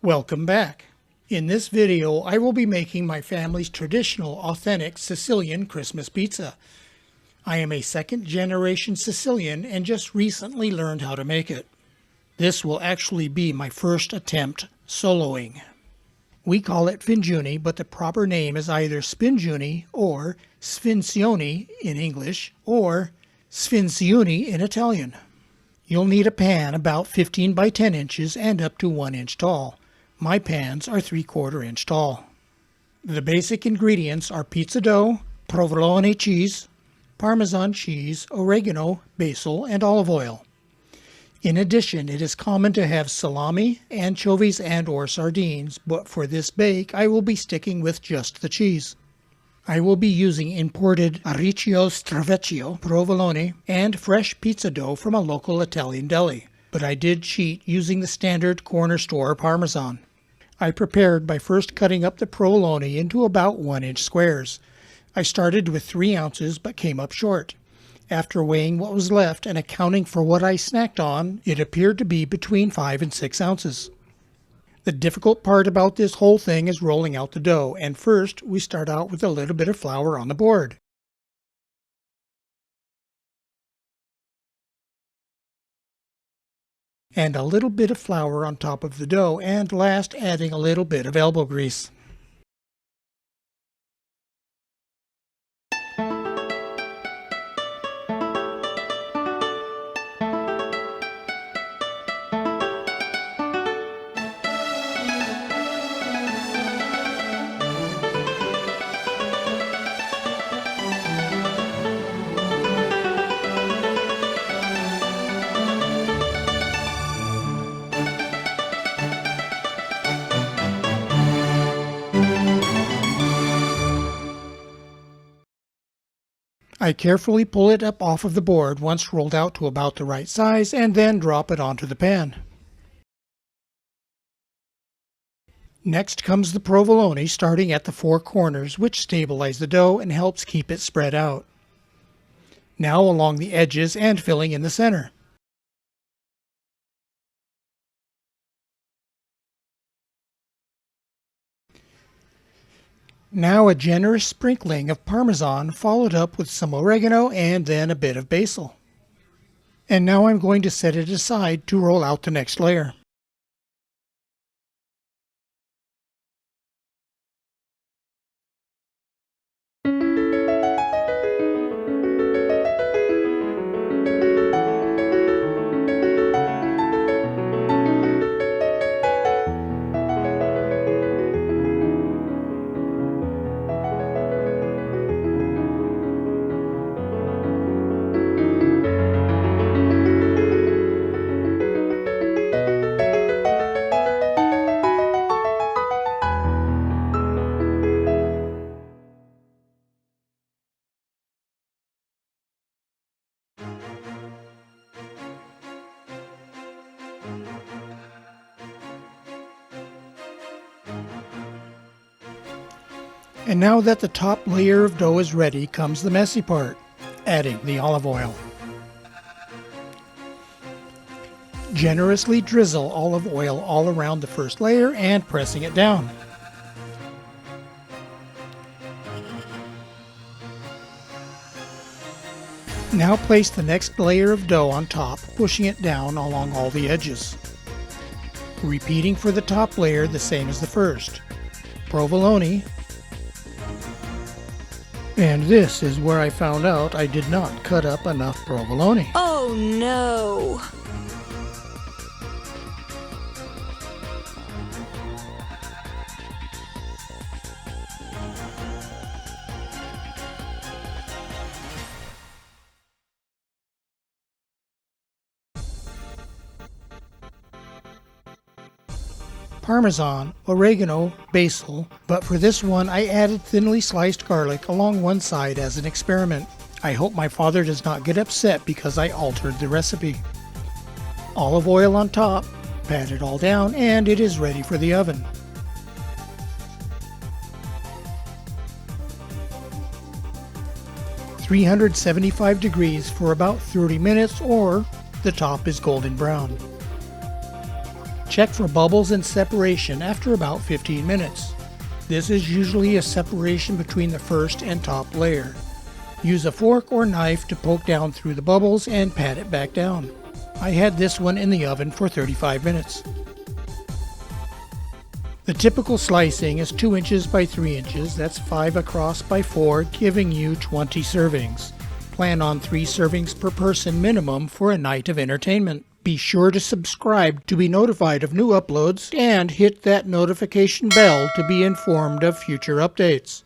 Welcome back. In this video, I will be making my family's traditional, authentic Sicilian Christmas pizza. I am a second-generation Sicilian and just recently learned how to make it. This will actually be my first attempt soloing. We call it Finguni, but the proper name is either Spinguni or Sfincione in English or Sfinciuni in Italian. You'll need a pan about 15 by 10 inches and up to 1 inch tall. My pans are 3/4 inch tall. The basic ingredients are pizza dough, provolone cheese, Parmesan cheese, oregano, basil, and olive oil. In addition, it is common to have salami, anchovies, and/or sardines, but for this bake I will be sticking with just the cheese. I will be using imported Auricchio Stravecchio, Provolone, and fresh pizza dough from a local Italian deli, but I did cheat using the standard corner store Parmesan. I prepared by first cutting up the provolone into about 1 inch squares. I started with 3 ounces but came up short. After weighing what was left and accounting for what I snacked on, it appeared to be between 5 and 6 ounces. The difficult part about this whole thing is rolling out the dough, and first we start out with a little bit of flour on the board. And a little bit of flour on top of the dough, and last adding a little bit of elbow grease. I carefully pull it up off of the board once rolled out to about the right size and then drop it onto the pan. Next comes the provolone, starting at the 4 corners, which stabilize the dough and helps keep it spread out. Now along the edges and filling in the center. Now a generous sprinkling of Parmesan, followed up with some oregano and then a bit of basil. And now I'm going to set it aside to roll out the next layer. And now that the top layer of dough is ready comes the messy part, adding the olive oil. Generously drizzle olive oil all around the first layer and pressing it down. Now place the next layer of dough on top, pushing it down along all the edges. Repeating for the top layer the same as the first. Provolone. And this is where I found out I did not cut up enough provolone. Oh no! Parmesan, oregano, basil, but for this one I added thinly sliced garlic along one side as an experiment. I hope my father does not get upset because I altered the recipe. Olive oil on top, pat it all down, and it is ready for the oven. (375 degrees) for about 30 minutes, or the top is golden brown. Check for bubbles and separation after about 15 minutes. This is usually a separation between the first and top layer. Use a fork or knife to poke down through the bubbles and pat it back down. I had this one in the oven for 35 minutes. The typical slicing is 2 inches by 3 inches, that's 5 across by 4, giving you 20 servings. Plan on 3 servings per person minimum for a night of entertainment. Be sure to subscribe to be notified of new uploads and hit that notification bell to be informed of future updates.